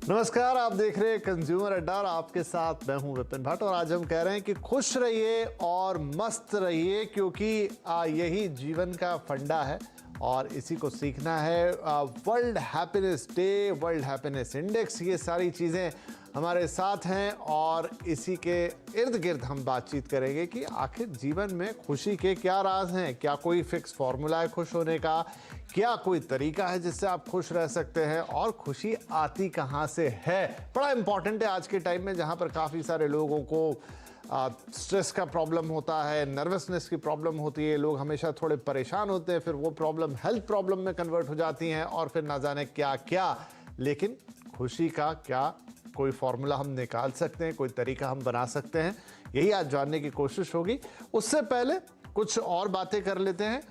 नमस्कार, आप देख रहे हैं कंज्यूमर अड्डा और आपके साथ मैं हूं विपिन भट्ट। और आज हम कह रहे हैं कि खुश रहिए और मस्त रहिए, क्योंकि यही जीवन का फंडा है और इसी को सीखना है। World happiness day, world happiness index, ये सारी चीज़ें हमारे साथ हैं और इसी के इर्द गिर्द हम बातचीत करेंगे कि आखिर जीवन में खुशी के क्या राज हैं। क्या कोई फिक्स फॉर्मूला है खुश होने का? क्या कोई तरीका है जिससे आप खुश रह सकते हैं? और खुशी आती कहाँ से है? बड़ा इंपॉर्टेंट है आज के टाइम में, जहाँ पर काफ़ी सारे लोगों को स्ट्रेस का प्रॉब्लम होता है, नर्वसनेस की प्रॉब्लम होती है, लोग हमेशा थोड़े परेशान होते हैं, फिर वो प्रॉब्लम हेल्थ प्रॉब्लम में कन्वर्ट हो जाती हैं और फिर ना जाने क्या क्या। लेकिन खुशी का क्या कोई फॉर्मूला हम निकाल सकते हैं, कोई तरीका हम बना सकते हैं? यही आज जानने की कोशिश होगी। उससे पहले कुछ और बातें कर लेते हैं।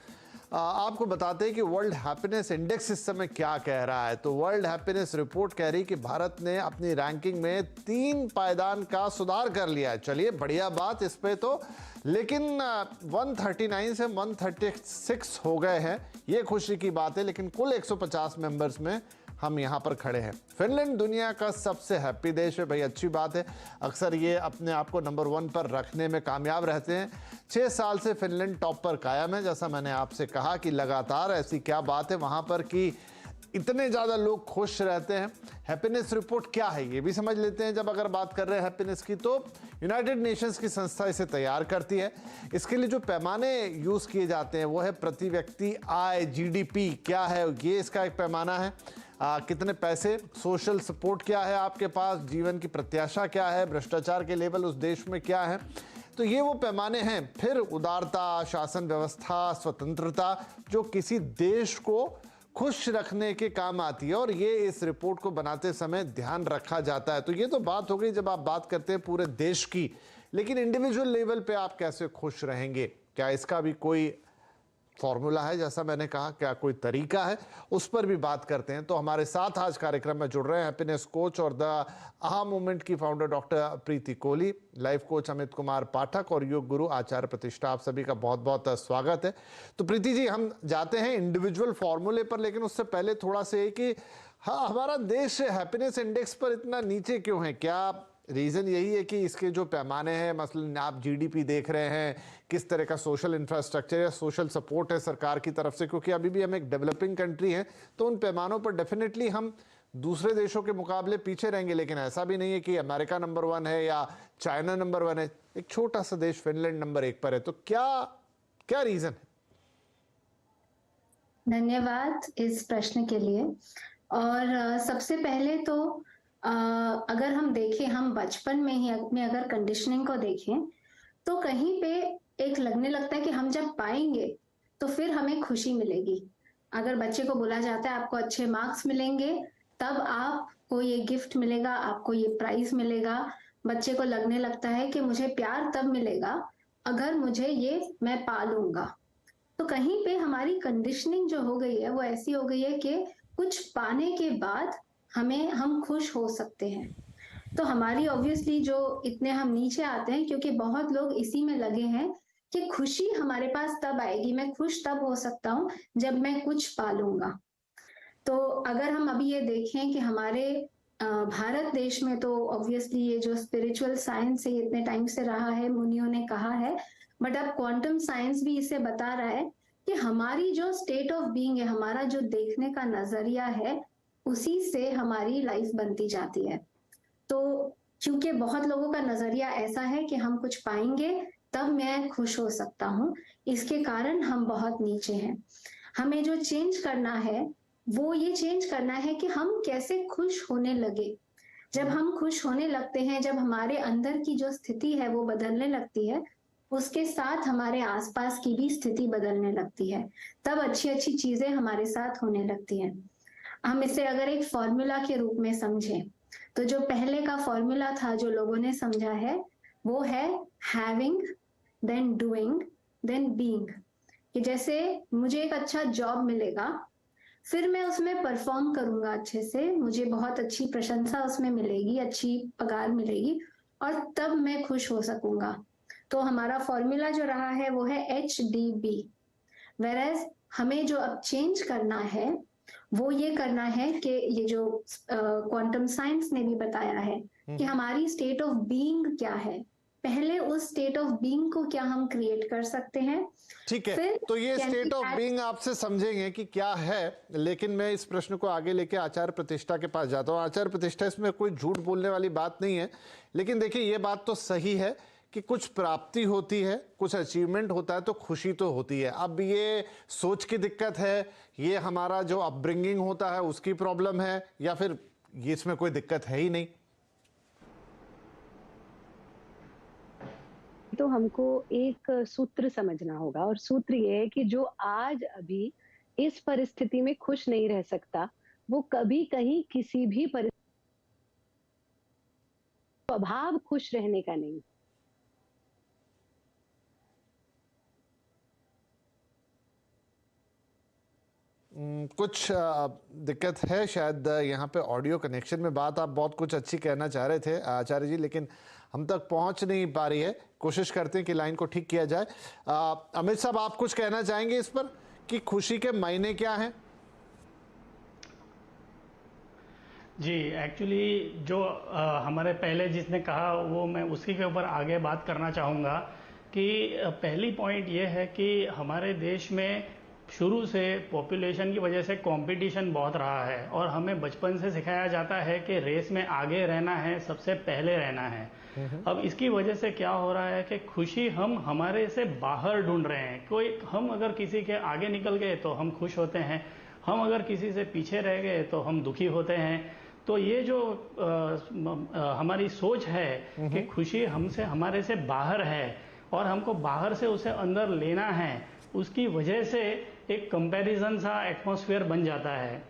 आपको बताते हैं कि वर्ल्ड हैप्पीनेस इंडेक्स इस समय क्या कह रहा है। तो वर्ल्ड हैप्पीनेस रिपोर्ट कह रही कि भारत ने अपनी रैंकिंग में 3 पायदान का सुधार कर लिया है। चलिए, बढ़िया बात इस पे तो। लेकिन 139 से 136 हो गए हैं, ये खुशी की बात है। लेकिन कुल 150 मेंबर्स में हम यहाँ पर खड़े हैं। फिनलैंड दुनिया का सबसे हैप्पी देश है, भाई अच्छी बात है। अक्सर ये अपने आप को नंबर 1 पर रखने में कामयाब रहते हैं। 6 साल से फिनलैंड टॉप पर कायम है। जैसा मैंने आपसे कहा कि लगातार ऐसी क्या बात है वहाँ पर कि इतने ज़्यादा लोग खुश रहते हैं। हैप्पीनेस रिपोर्ट क्या है ये भी समझ लेते हैं। जब अगर बात कर रहे हैं हैप्पीनेस की, तो यूनाइटेड नेशंस की संस्था इसे तैयार करती है। इसके लिए जो पैमाने यूज़ किए जाते हैं वो है प्रति व्यक्ति आय, जीडीपी। क्या है ये? इसका एक पैमाना है। कितने पैसे, सोशल सपोर्ट क्या है आपके पास, जीवन की प्रत्याशा क्या है, भ्रष्टाचार के लेवल उस देश में क्या है। तो ये वो पैमाने हैं। फिर उदारता, शासन व्यवस्था, स्वतंत्रता, जो किसी देश को खुश रखने के काम आती है और ये इस रिपोर्ट को बनाते समय ध्यान रखा जाता है। तो ये तो बात हो गई जब आप बात करते हैं पूरे देश की। लेकिन इंडिविजुअल लेवल पे आप कैसे खुश रहेंगे? क्या इसका भी कोई फॉर्मूला है? जैसा मैंने कहा, क्या कोई तरीका है? उस पर भी बात करते हैं। तो हमारे साथ आज कार्यक्रम में जुड़ रहे हैं हैप्पीनेस कोच और द आहा मूवमेंट की फाउंडर डॉक्टर प्रीति कोहली, लाइफ कोच अमित कुमार पाठक और योग गुरु आचार्य प्रतिष्ठा। आप सभी का बहुत बहुत स्वागत है। तो प्रीति जी, हम जाते हैं इंडिविजुअल फॉर्मूले पर, लेकिन उससे पहले थोड़ा सा है कि हाँ, हमारा देश हैप्पीनेस इंडेक्स पर इतना नीचे क्यों है? क्या रीज़न यही है कि इसके जो पैमाने हैं, मसलन आप जीडीपी देख रहे हैं, किस तरह का सोशल इंफ्रास्ट्रक्चर या सोशल सपोर्ट है सरकार की तरफ से? क्योंकि अभी भी हम एक डेवलपिंग कंट्री हैं, तो उन पैमानों पर डेफिनेटली हम दूसरे देशों के मुकाबले पीछे रहेंगे। लेकिन ऐसा भी नहीं है कि अमेरिका नंबर 1 है या चाइना नंबर 1 है। एक छोटा सा देश फिनलैंड नंबर 1 पर है। तो क्या क्या रीज़न है? धन्यवाद इस प्रश्न के लिए। और सबसे पहले तो अगर हम देखें, हम बचपन में ही अपने अगर कंडीशनिंग को देखें, तो कहीं पे एक लगने लगता है कि हम जब पाएंगे तो फिर हमें खुशी मिलेगी। अगर बच्चे को बोला जाता है आपको अच्छे मार्क्स मिलेंगे, तब आपको ये गिफ्ट मिलेगा, आपको ये प्राइज मिलेगा, बच्चे को लगने लगता है कि मुझे प्यार तब मिलेगा अगर मुझे ये मैं पा लूंगा। तो कहीं पे हमारी कंडीशनिंग जो हो गई है वो ऐसी हो गई है कि कुछ पाने के बाद हम खुश हो सकते हैं। तो हमारी ऑब्वियसली जो इतने हम नीचे आते हैं क्योंकि बहुत लोग इसी में लगे हैं कि खुशी हमारे पास तब आएगी, मैं खुश तब हो सकता हूँ जब मैं कुछ पालूंगा। तो अगर हम अभी ये देखें कि हमारे भारत देश में तो ऑब्वियसली ये जो स्पिरिचुअल साइंस है ये इतने टाइम से रहा है, मुनियों ने कहा है, बट अब क्वांटम साइंस भी इसे बता रहा है कि हमारी जो स्टेट ऑफ बीइंग है, हमारा जो देखने का नजरिया है, उसी से हमारी लाइफ बनती जाती है। तो क्योंकि बहुत लोगों का नजरिया ऐसा है कि हम कुछ पाएंगे तब मैं खुश हो सकता हूँ, इसके कारण हम बहुत नीचे हैं। हमें जो चेंज करना है वो ये चेंज करना है कि हम कैसे खुश होने लगे। जब हम खुश होने लगते हैं, जब हमारे अंदर की जो स्थिति है वो बदलने लगती है, उसके साथ हमारे आसपास की भी स्थिति बदलने लगती है, तब अच्छी अच्छी चीजें हमारे साथ होने लगती हैं। हम इसे अगर एक फॉर्मूला के रूप में समझें, तो जो पहले का फॉर्मूला था जो लोगों ने समझा है वो है having, then doing, then being. कि जैसे मुझे एक अच्छा जॉब मिलेगा, फिर मैं उसमें परफॉर्म करूंगा अच्छे से, मुझे बहुत अच्छी प्रशंसा उसमें मिलेगी, अच्छी पगार मिलेगी, और तब मैं खुश हो सकूंगा। तो हमारा फॉर्मूला जो रहा है वो है HDB। वेरएज हमें जो अब चेंज करना है वो ये करना है कि ये जो क्वांटम साइंस ने भी बताया है कि हमारी स्टेट ऑफ बीइंग क्या है, पहले उस स्टेट ऑफ बीइंग को क्या हम क्रिएट कर सकते हैं। ठीक है, फिर तो ये can state we of add- being आपसे समझेंगे कि क्या है, लेकिन मैं इस प्रश्न को आगे लेके आचार्य प्रतिष्ठा के पास जाता हूँ। आचार्य प्रतिष्ठा, इसमें कोई झूठ बोलने वाली बात नहीं है, लेकिन देखिए ये बात तो सही है कि कुछ प्राप्ति होती है, कुछ अचीवमेंट होता है तो खुशी तो होती है। अब ये सोच की दिक्कत है, ये हमारा जो अपब्रिंगिंग होता है उसकी प्रॉब्लम है, या फिर ये इसमें कोई दिक्कत है ही नहीं? तो हमको एक सूत्र समझना होगा, और सूत्र ये है कि जो आज अभी इस परिस्थिति में खुश नहीं रह सकता, वो कभी कहीं किसी भी स्वभाव खुश रहने का नहीं। कुछ दिक्कत है शायद यहाँ पे ऑडियो कनेक्शन में। बात आप बहुत कुछ अच्छी कहना चाह रहे थे आचार्य जी, लेकिन हम तक पहुंच नहीं पा रही है। कोशिश करते हैं कि लाइन को ठीक किया जाए। अमित साहब, आप कुछ कहना चाहेंगे इस पर कि खुशी के मायने क्या हैं? जी, एक्चुअली जो हमारे पहले जिसने कहा वो मैं उसी के ऊपर आगे बात करना चाहूँगा कि पहली पॉइंट ये है कि हमारे देश में शुरू से पॉपुलेशन की वजह से कंपटीशन बहुत रहा है, और हमें बचपन से सिखाया जाता है कि रेस में आगे रहना है, सबसे पहले रहना है। अब इसकी वजह से क्या हो रहा है कि खुशी हम हमारे से बाहर ढूंढ रहे हैं। कोई हम अगर किसी के आगे निकल गए तो हम खुश होते हैं, हम अगर किसी से पीछे रह गए तो हम दुखी होते हैं। तो ये जो हमारी सोच है कि खुशी हमसे हमारे से बाहर है और हमको बाहर से उसे अंदर लेना है, उसकी वजह से एक कंपैरिजन सा एटमॉस्फेयर बन जाता है।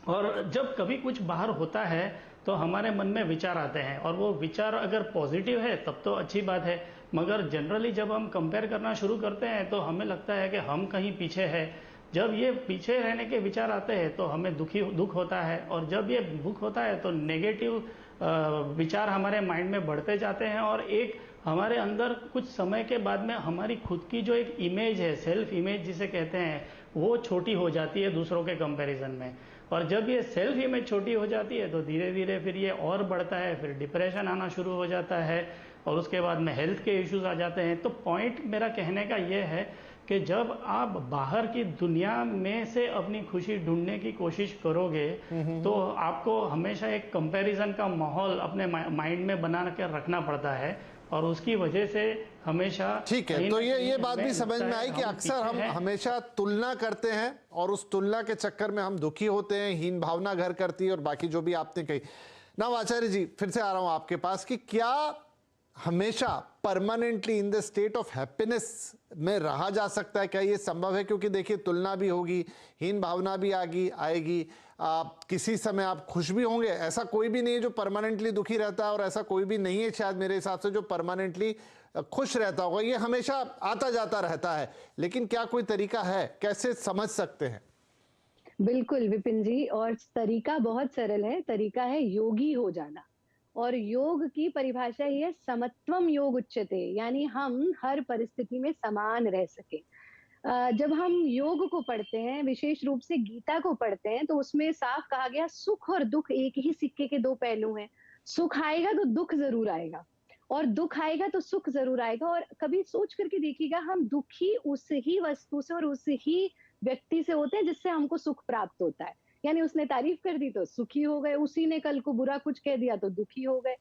और जब कभी कुछ बाहर होता है तो हमारे मन में विचार आते हैं, और वो विचार अगर पॉजिटिव है तब तो अच्छी बात है, मगर जनरली जब हम कंपेयर करना शुरू करते हैं तो हमें लगता है कि हम कहीं पीछे हैं। जब ये पीछे रहने के विचार आते हैं तो हमें दुख होता है, और जब ये दुख होता है तो नेगेटिव विचार हमारे माइंड में बढ़ते जाते हैं, और एक हमारे अंदर कुछ समय के बाद में हमारी खुद की जो एक इमेज है, सेल्फ इमेज जिसे कहते हैं, वो छोटी हो जाती है दूसरों के कंपैरिजन में। और जब ये सेल्फ इमेज छोटी हो जाती है तो धीरे धीरे फिर ये और बढ़ता है, फिर डिप्रेशन आना शुरू हो जाता है, और उसके बाद में हेल्थ के इश्यूज आ जाते हैं। तो पॉइंट मेरा कहने का ये है कि जब आप बाहर की दुनिया में से अपनी खुशी ढूंढने की कोशिश करोगे तो आपको हमेशा एक कंपैरिजन का माहौल अपने माइंड में बना के रखना पड़ता है, और उसकी वजह से हमेशा ठीक है, तो ये बात भी समझ में आई कि अक्सर हम हमेशा तुलना करते हैं, और उस तुलना के चक्कर में हम दुखी होते हैं, हीन भावना घर करती है, और बाकी जो भी आपने कही ना। आचार्य जी, फिर से आ रहा हूं आपके पास कि क्या हमेशा permanently in the state of happiness में रहा जा सकता है? क्या ये संभव है? क्योंकि देखिए, तुलना भी होगी, हीन भावना भी आएगी, किसी समय आप खुश भी होंगे। ऐसा कोई भी नहीं है जो परमानेंटली दुखी रहता है, और ऐसा कोई भी नहीं है शायद मेरे हिसाब से जो परमानेंटली खुश रहता होगा। ये हमेशा आता जाता रहता है, लेकिन क्या कोई तरीका है, कैसे समझ सकते हैं? बिल्कुल विपिन जी, और तरीका बहुत सरल है। तरीका है योगी हो जाना, और योग की परिभाषा ही है समत्वम योग उच्यते, यानी हम हर परिस्थिति में समान रह सके। जब हम योग को पढ़ते हैं, विशेष रूप से गीता को पढ़ते हैं, तो उसमें साफ कहा गया सुख और दुख एक ही सिक्के के दो पहलू हैं। सुख आएगा तो दुख जरूर आएगा, और दुख आएगा तो सुख जरूर आएगा। और कभी सोच करके देखिएगा, हम दुखी उस ही वस्तु से और उस ही व्यक्ति से होते हैं जिससे हमको सुख प्राप्त होता है। यानी उसने तारीफ कर दी तो सुखी हो गए, उसी ने कल को बुरा कुछ कह दिया तो दुखी हो गए।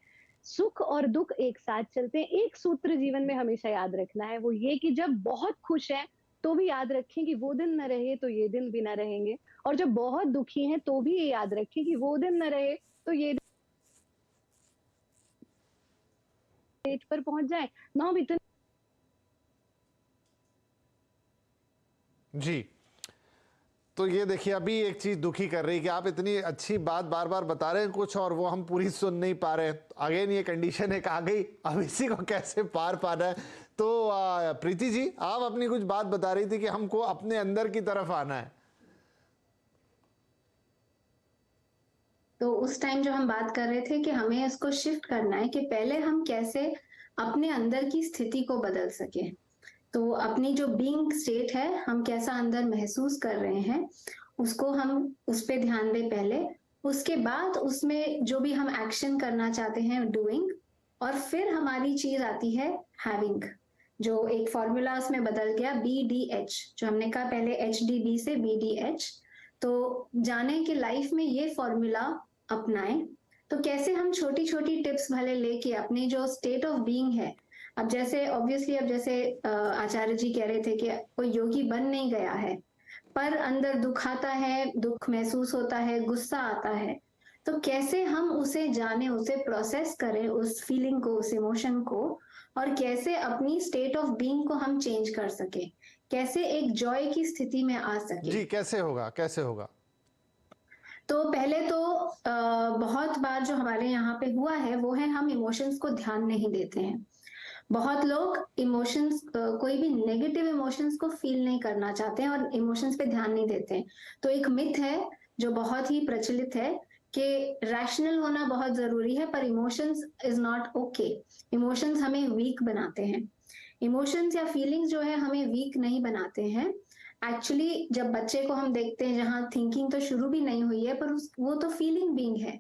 सुख और दुख एक साथ चलते हैं। एक सूत्र जीवन में हमेशा याद रखना है, वो ये कि जब बहुत खुश हैं तो भी याद रखें कि वो दिन न रहे तो ये दिन भी न रहेंगे, और जब बहुत दुखी हैं तो भी ये याद रखें कि वो दिन न रहे तो ये डेट पर पहुंच जाए ना भी। जी, तो ये देखिए, अभी एक चीज दुखी कर रही है कि आप इतनी अच्छी बात बार बार बता रहे हैं कुछ, और वो हम पूरी सुन नहीं पा रहे हैं। अगेन ये कंडीशन एक आ गई, अब इसी को कैसे पार पाना है। तो प्रीति जी, आप अपनी कुछ बात बता रही थी कि हमको अपने अंदर की तरफ आना है। तो उस टाइम जो हम बात कर रहे थे कि हमें इसको शिफ्ट करना है कि पहले हम कैसे अपने अंदर की स्थिति को बदल सके। तो अपनी जो बीइंग स्टेट है, हम कैसा अंदर महसूस कर रहे हैं, उसको हम उस पे ध्यान दें पहले, उसके बाद उसमें जो भी हम एक्शन करना चाहते हैं डूइंग, और फिर हमारी चीज आती है हैविंग, जो एक फॉर्मूला उसमें बदल गया BDH, जो हमने कहा पहले HDB से BDH। तो जाने कि लाइफ में ये फॉर्मूला अपनाएं, तो कैसे हम छोटी छोटी टिप्स भले लेके अपने जो स्टेट ऑफ बीइंग है, अब जैसे ऑब्वियसली, अब जैसे आचार्य जी कह रहे थे कि कोई योगी बन नहीं गया है, पर अंदर दुख आता है, दुख महसूस होता है, गुस्सा आता है, तो कैसे हम उसे जाने, उसे प्रोसेस करें, उस फीलिंग को, उस इमोशन को, और कैसे अपनी स्टेट ऑफ बीइंग को हम चेंज कर सके, कैसे एक जॉय की स्थिति में आ सके। जी, कैसे होगा, कैसे होगा? तो पहले तो बहुत बार जो हमारे यहाँ पे हुआ है वो है हम इमोशंस को ध्यान नहीं देते हैं। बहुत लोग इमोशंस, कोई भी नेगेटिव इमोशंस को फील नहीं करना चाहते हैं और इमोशंस पे ध्यान नहीं देते हैं। तो एक मिथ है जो बहुत ही प्रचलित है कि रैशनल होना बहुत जरूरी है, पर emotions is not okay. Emotions हमें वीक बनाते हैं। इमोशंस या फीलिंग्स जो है हमें वीक नहीं बनाते हैं। एक्चुअली जब बच्चे को हम देखते हैं जहाँ थिंकिंग तो शुरू भी नहीं हुई है, पर वो तो फीलिंग बीइंग है।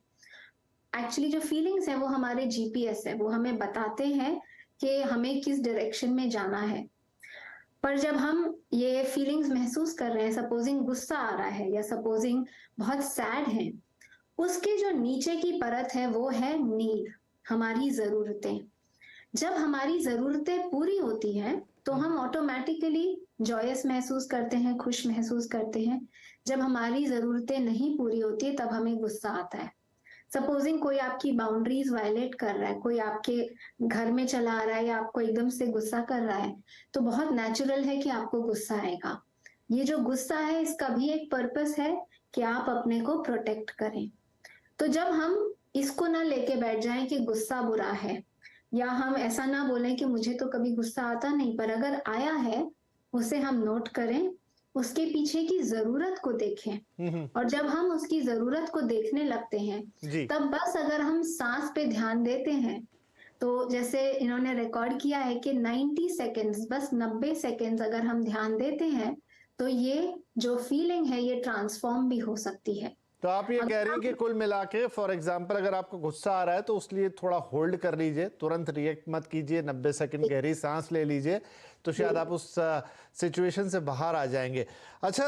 एक्चुअली जो फीलिंग्स है वो हमारे GPS है, वो हमें बताते हैं कि हमें किस डायरेक्शन में जाना है। पर जब हम ये फीलिंग्स महसूस कर रहे हैं, सपोजिंग गुस्सा आ रहा है या सपोजिंग बहुत सैड है, उसके जो नीचे की परत है वो है नीड, हमारी जरूरतें। जब हमारी जरूरतें पूरी होती हैं तो हम ऑटोमेटिकली जॉयस महसूस करते हैं, खुश महसूस करते हैं। जब हमारी जरूरतें नहीं पूरी होती है तब हमें गुस्सा आता है। सपोजिंग कोई आपकी बाउंड्रीज वायलेट कर रहा है, कोई आपके घर में चला आ रहा है या आपको एकदम से गुस्सा कर रहा है, तो बहुत नेचुरल है कि आपको गुस्सा आएगा। ये जो गुस्सा है इसका भी एक पर्पस है कि आप अपने को प्रोटेक्ट करें। तो जब हम इसको ना लेके बैठ जाएं कि गुस्सा बुरा है, या हम ऐसा ना बोलें कि मुझे तो कभी गुस्सा आता नहीं, पर अगर आया है उसे हम नोट करें, उसके पीछे की जरूरत को देखें, और जब हम उसकी जरूरत को देखने लगते हैं तब बस अगर हम सांस पे ध्यान देते हैं, तो जैसे इन्होंने रिकॉर्ड किया है कि 90 सेकेंड्स, बस 90 सेकेंड्स अगर हम ध्यान देते हैं तो ये जो फीलिंग है ये ट्रांसफॉर्म भी हो सकती है। तो आप ये कह रही हैं कि कुल मिला के फॉर एग्जाम्पल अगर आपको गुस्सा आ रहा है तो उसलिए थोड़ा होल्ड कर लीजिए, तुरंत रिएक्ट मत कीजिए, 90 सेकंड गहरी सांस ले लीजिए, तो शायद आप उस सिचुएशन से बाहर आ जाएंगे। अच्छा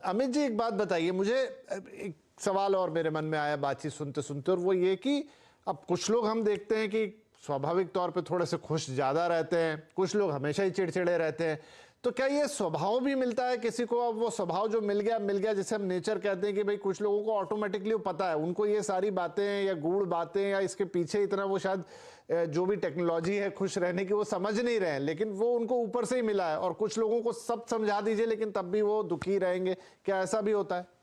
अमित जी, एक बात बताइए मुझे, एक सवाल और मेरे मन में आया बातचीत सुनते सुनते, और वो ये कि अब कुछ लोग हम देखते हैं कि स्वाभाविक तौर पे थोड़े से खुश ज़्यादा रहते हैं, कुछ लोग हमेशा ही चिड़चिड़े रहते हैं, तो क्या ये स्वभाव भी मिलता है किसी को? अब वो स्वभाव जो मिल गया जैसे हम नेचर कहते हैं कि भाई कुछ लोगों को ऑटोमेटिकली पता है, उनको ये सारी बातें या गूढ़ बातें या इसके पीछे इतना वो शायद जो भी टेक्नोलॉजी है खुश रहने की वो समझ नहीं रहे हैं, लेकिन वो उनको ऊपर से ही मिला है, और कुछ लोगों को सब समझा दीजिए लेकिन तब भी वो दुखी रहेंगे, क्या ऐसा भी होता है?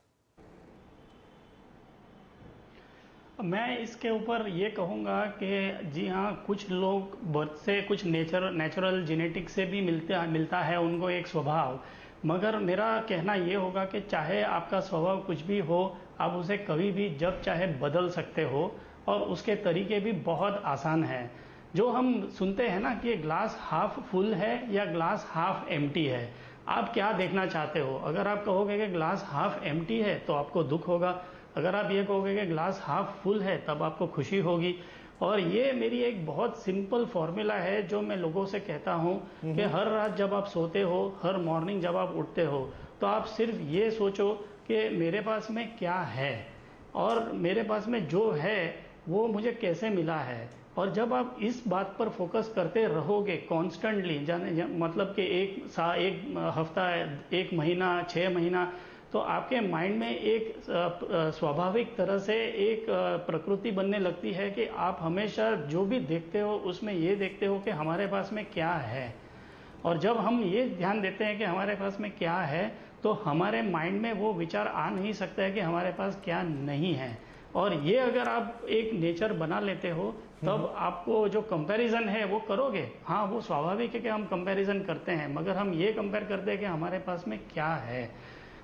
मैं इसके ऊपर ये कहूँगा कि जी हाँ, कुछ लोग बर्थ से कुछ नेचुरल जेनेटिक से भी मिलता है उनको एक स्वभाव, मगर मेरा कहना ये होगा कि चाहे आपका स्वभाव कुछ भी हो, आप उसे कभी भी जब चाहे बदल सकते हो, और उसके तरीके भी बहुत आसान हैं। जो हम सुनते हैं ना कि ग्लास हाफ फुल है या ग्लास हाफ एम्प्टी है, आप क्या देखना चाहते हो? अगर आप कहोगे कि ग्लास हाफ एम्प्टी है तो आपको दुख होगा, अगर आप ये कहोगे कि ग्लास हाफ फुल है तब आपको खुशी होगी। और ये मेरी एक बहुत सिंपल फॉर्मूला है जो मैं लोगों से कहता हूँ कि हर रात जब आप सोते हो, हर मॉर्निंग जब आप उठते हो, तो आप सिर्फ ये सोचो कि मेरे पास में क्या है और मेरे पास में जो है वो मुझे कैसे मिला है। और जब आप इस बात पर फोकस करते रहोगे कॉन्स्टेंटली, मतलब कि एक हफ्ता, एक महीना, 6 महीना, तो आपके माइंड में एक स्वाभाविक तरह से एक प्रकृति बनने लगती है कि आप हमेशा जो भी देखते हो उसमें ये देखते हो कि हमारे पास में क्या है। और जब हम ये ध्यान देते हैं कि हमारे पास में क्या है, तो हमारे माइंड में वो विचार आ नहीं सकता है कि हमारे पास क्या नहीं है। और ये अगर आप एक नेचर बना लेते हो तब आपको जो कंपैरिजन है वो करोगे, हाँ वो स्वाभाविक है कि हम कंपैरिजन करते हैं, मगर हम ये कंपेयर करते हैं कि हमारे पास में क्या है।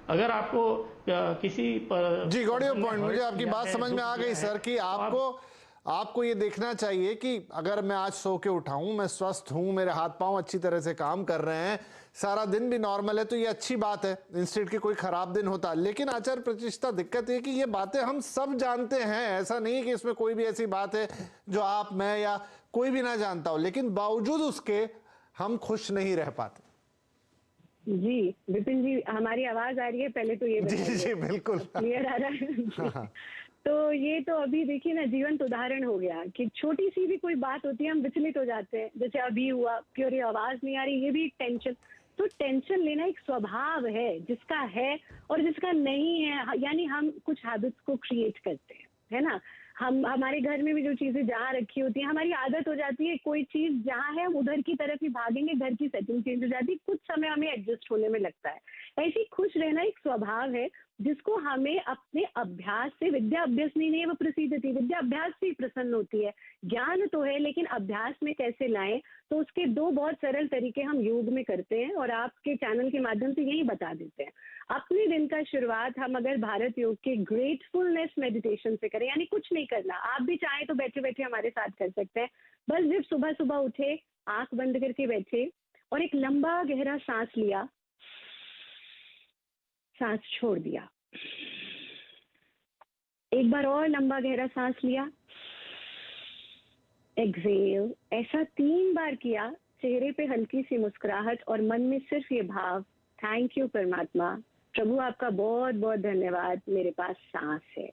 अगर आपको किसी पर जी गॉट योर पॉइंट, मुझे आपकी बात समझ में आ गई सर कि आपको आपको ये देखना चाहिए कि अगर मैं आज सो के उठा हूं, मैं स्वस्थ हूं, मेरे हाथ पांव अच्छी तरह से काम कर रहे हैं, सारा दिन भी नॉर्मल है, तो ये अच्छी बात है, इंस्टेड के कोई खराब दिन होता। लेकिन आचार्य प्रतिष्ठा दिक्कत है कि ये बातें हम सब जानते हैं, ऐसा नहीं है कि इसमें कोई भी ऐसी बात है जो आप, मैं या कोई भी ना जानता हो, लेकिन बावजूद उसके हम खुश नहीं रह पाते। जी विपिन जी, हमारी आवाज आ रही है? पहले तो ये जी जी बिल्कुल क्लियर आ रहा है। हाँ। तो ये तो अभी देखिए ना, जीवंत उदाहरण हो गया कि छोटी सी भी कोई बात होती है हम विचलित हो जाते हैं। जैसे अभी हुआ कि अरे आवाज नहीं आ रही, ये भी एक टेंशन। तो टेंशन लेना एक स्वभाव है, जिसका है और जिसका नहीं है। यानी हम कुछ हैबिट्स को क्रिएट करते हैं, है ना। हम हमारे घर में भी जो चीजें जहाँ रखी होती है, हमारी आदत हो जाती है, कोई चीज जहाँ है हम उधर की तरफ ही भागेंगे, घर की सेटिंग चेंज हो जाती है, कुछ समय हमें एडजस्ट होने में लगता है। ऐसे खुश रहना एक स्वभाव है जिसको हमें अपने अभ्यास से, विद्या अभ्यसनी नहीं है वो प्रसिद्धि, विद्या अभ्यास से ही प्रसन्न होती है। ज्ञान तो है, लेकिन अभ्यास में कैसे लाएं, तो उसके दो बहुत सरल तरीके हम योग में करते हैं और आपके चैनल के माध्यम से यही बता देते हैं। अपने दिन का शुरुआत हम अगर भारत योग के ग्रेटफुलनेस मेडिटेशन से करें, यानी कुछ नहीं करना, आप भी चाहें तो बैठे बैठे हमारे साथ कर सकते हैं। बस जब सुबह सुबह उठे, आंख बंद करके बैठे और एक लंबा गहरा सांस लिया, सांस छोड़ दिया, एक बार और लंबा गहरा सांस लिया, एक्सेल, ऐसा 3 बार किया। चेहरे पे हल्की सी मुस्कुराहट और मन में सिर्फ ये भाव, थैंक यू परमात्मा, प्रभु आपका बहुत बहुत धन्यवाद, मेरे पास सांस है।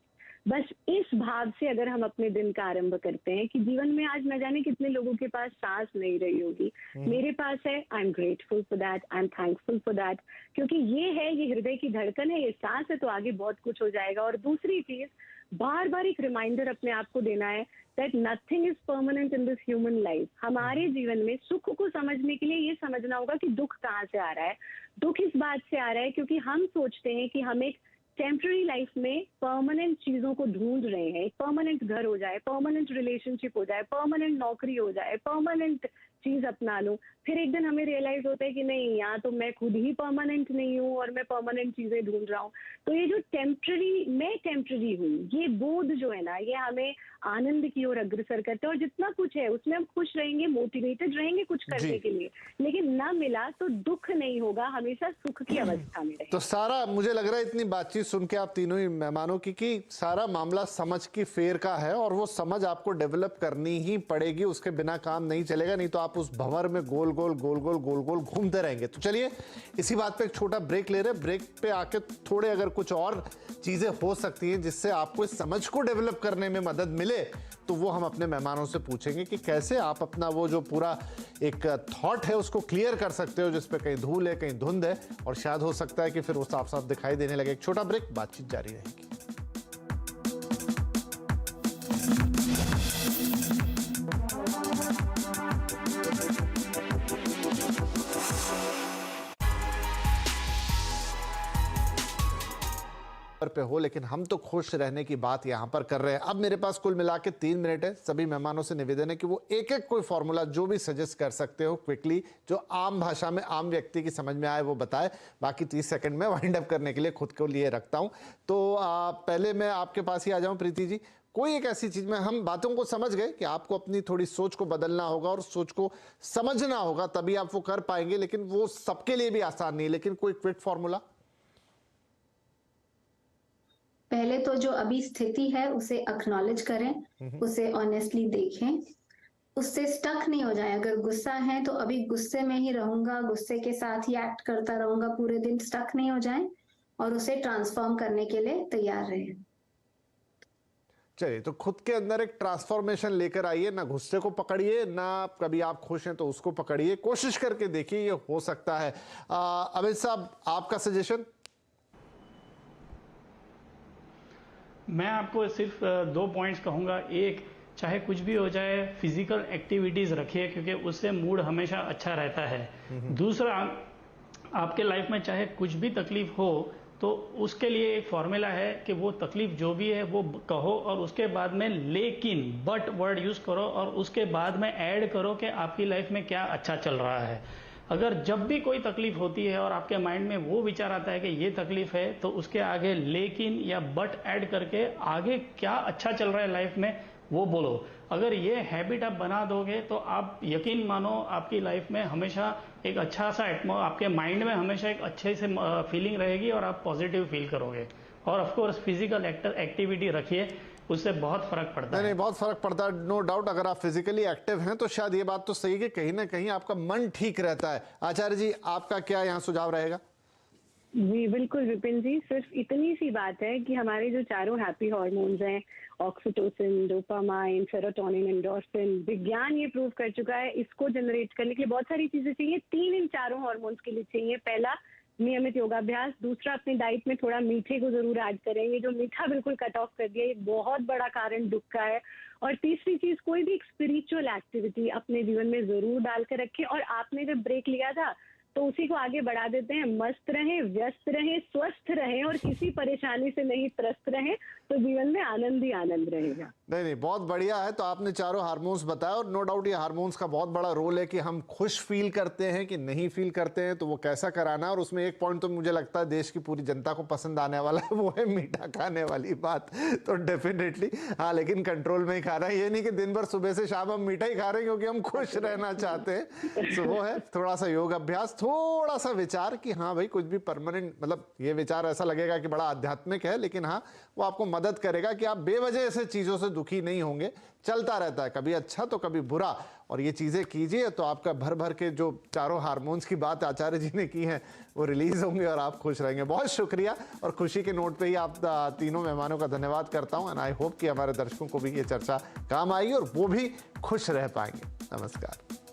बस इस भाव से अगर हम अपने दिन का आरंभ करते हैं कि जीवन में आज न जाने कितने लोगों के पास सांस नहीं रही होगी, मेरे पास है, I am grateful for that, I am thankful for that, क्योंकि ये है, ये हृदय की धड़कन है, ये सांस है, तो आगे बहुत कुछ हो जाएगा। और दूसरी चीज, बार बार एक रिमाइंडर अपने आप को देना है that nothing is permanent in this human life. हमारे जीवन में सुख को समझने के लिए ये समझना होगा कि दुख कहाँ से आ रहा है। दुख इस बात से आ रहा है क्योंकि हम सोचते हैं कि हम एक टेम्पररी लाइफ में परमानेंट चीजों को ढूंढ रहे हैं। परमानेंट घर हो जाए, परमानेंट रिलेशनशिप हो जाए, परमानेंट नौकरी हो जाए, परमानेंट चीज अपना लूं, फिर एक दिन हमें रियलाइज होता है कि नहीं, यहाँ तो मैं खुद ही परमानेंट नहीं हूँ और मैं परमानेंट चीजें ढूंढ रहा हूँ। तो ये जो टेम्पररी, मैं टेम्पररी हूँ, ये बोध जो है ना, ये हमें आनंद की ओर अग्रसर करते हैं। और जितना कुछ है उसमें हम खुश रहेंगे, मोटिवेटेड रहेंगे कुछ करने के लिए, लेकिन ना मिला तो दुख नहीं होगा, हमेशा सुख की अवस्था में रहेंगे। तो सारा, मुझे लग रहा है इतनी बातचीत सुन के आप तीनों ही मेहमानों की, कि सारा मामला समझ की फेर का है और वो समझ आपको डेवलप करनी ही पड़ेगी, उसके बिना काम नहीं चलेगा, नहीं तो आप उस भंवर में गोल गोल गोल गोल गोल गोल घूमते रहेंगे। तो चलिए इसी बात पे एक छोटा ब्रेक ले रहे हैं। ब्रेक पे आके थोड़े अगर कुछ और चीजें हो सकती हैं जिससे आपको इस समझ को डेवलप करने में मदद मिले, तो वो हम अपने मेहमानों से पूछेंगे कि कैसे आप अपना वो जो पूरा एक थॉट है उसको क्लियर कर सकते हो, जिस पे कहीं धूल है, कहीं धुंध है, और शायद हो सकता है कि फिर वो साफ साफ दिखाई देने लगे। एक छोटा ब्रेक, बातचीत जारी रहेगी। पे हो, लेकिन हम तो खुश रहने की बात यहां पर कर रहे हैं। अब मेरे पास कुल मिला के 3 मिनट है। सभी मेहमानों से निवेदन है कि वो एक एक कोई फॉर्मूला जो भी सजेस्ट कर सकते हो क्विकली, जो आम भाषा में आम व्यक्ति की समझ में आए वो बताए। बाकी 30 सेकंड में वाइंड अप करने के लिए खुद को लिए रखता हूं। तो पहले मैं आपके पास ही आ जाऊं प्रीति जी। कोई एक ऐसी चीज में, हम बातों को समझ गए कि आपको अपनी थोड़ी सोच को बदलना होगा और सोच को समझना होगा, तभी आप वो कर पाएंगे, लेकिन वो सबके लिए भी आसान नहीं है। लेकिन कोई क्विक फॉर्मूला? पहले तो जो अभी स्थिति है उसे एक्नॉलेज करें, उसे ऑनेस्टली देखें, उससे स्टक नहीं हो जाए। अगर गुस्सा है तो अभी गुस्से में ही रहूंगा, गुस्से के साथ ही एक्ट करता रहूंगा पूरे दिन, स्टक नहीं हो जाए और उसे ट्रांसफॉर्म करने के लिए तैयार रहे। चलिए, तो खुद के अंदर एक ट्रांसफॉर्मेशन लेकर आइए, ना गुस्से को पकड़िए, ना कभी आप खुश हैं तो उसको पकड़िए, कोशिश करके देखिए, ये हो सकता है। अमित साहब, आपका सजेशन? मैं आपको सिर्फ 2 पॉइंट्स कहूँगा। एक, चाहे कुछ भी हो जाए, फिजिकल एक्टिविटीज़ रखिए क्योंकि उससे मूड हमेशा अच्छा रहता है। दूसरा, आपके लाइफ में चाहे कुछ भी तकलीफ हो तो उसके लिए एक फॉर्मूला है कि वो तकलीफ जो भी है वो कहो और उसके बाद में लेकिन, बट वर्ड यूज़ करो और उसके बाद में ऐड करो कि आपकी लाइफ में क्या अच्छा चल रहा है। अगर जब भी कोई तकलीफ होती है और आपके माइंड में वो विचार आता है कि ये तकलीफ है, तो उसके आगे लेकिन या बट ऐड करके आगे क्या अच्छा चल रहा है लाइफ में वो बोलो। अगर ये हैबिट आप बना दोगे तो आप यकीन मानो आपकी लाइफ में हमेशा एक अच्छा सा आपके माइंड में हमेशा एक अच्छे से फीलिंग रहेगी और आप पॉजिटिव फील करोगे। और ऑफ कोर्स फिजिकल एक्टिविटी रखिए, उससे बहुत फर्क पड़ता है। नहीं, बहुत फर्क पड़ता है, नो डाउट। अगर आप फिजिकली एक्टिव हैं तो शायद ये बात तो सही है कि कहीं ना कहीं आपका मन ठीक रहता है। आचार्य जी, आपका क्या यहाँ सुझाव रहेगा? जी बिल्कुल विपिन जी, सिर्फ इतनी सी बात है कि हमारे जो चारों हैप्पी हार्मोन्स हैं, ऑक्सीटोसिन, डोपामाइन, सेरोटोनिन, एंडोर्फिन, विज्ञान ये प्रूव कर चुका है, इसको जनरेट करने के लिए बहुत सारी चीजें चाहिए। 3 इन चारों हार्मोन्स के लिए चाहिए। पहला, नियमित योगाभ्यास। दूसरा, अपनी डाइट में थोड़ा मीठे को जरूर ऐड करेंगे, जो मीठा बिल्कुल कट ऑफ कर दिया, ये बहुत बड़ा कारण दुख का है। और तीसरी चीज, कोई भी एक स्पिरिचुअल एक्टिविटी अपने जीवन में जरूर डाल कर रखें। और आपने जब ब्रेक लिया था तो उसी को आगे बढ़ा देते हैं। मस्त रहें, व्यस्त रहें, स्वस्थ रहें और किसी परेशानी से नहीं त्रस्त रहें, तो जीवन में आनंद ही आनंद रहेगा। नहीं, बहुत बढ़िया है। तो आपने चारों हार्मोन्स बताया और नो डाउट ये हार्मोन्स का बहुत बड़ा रोल है कि हम खुश फील करते हैं कि नहीं फील करते हैं, तो वो कैसा कराना है। और उसमें एक पॉइंट तो मुझे लगता है देश की पूरी जनता को पसंद आने वाला है, वो है मीठा खाने वाली बात। तो डेफिनेटली हाँ, लेकिन कंट्रोल में ही खाना है। ये नहीं कि दिन भर सुबह से शाम हम मीठा ही खा रहे हैं क्योंकि हम खुश रहना चाहते हैं। तो वो है थोड़ा सा योग अभ्यास, थोड़ा सा विचार कि हाँ भाई कुछ भी परमानेंट, मतलब ये विचार ऐसा लगेगा कि बड़ा आध्यात्मिक है, लेकिन हाँ वो आपको मदद करेगा कि आप बेवजह से चीज़ों से दुखी नहीं होंगे। चलता रहता है, कभी अच्छा तो कभी बुरा, और ये चीज़ें कीजिए तो आपका भर भर के जो चारों हार्मोन्स की बात आचार्य जी ने की है वो रिलीज होंगे और आप खुश रहेंगे। बहुत शुक्रिया। और खुशी के नोट पे ही आप तीनों मेहमानों का धन्यवाद करता हूँ। एंड आई होप कि हमारे दर्शकों को भी ये चर्चा काम आएगी और वो भी खुश रह पाएंगे। नमस्कार।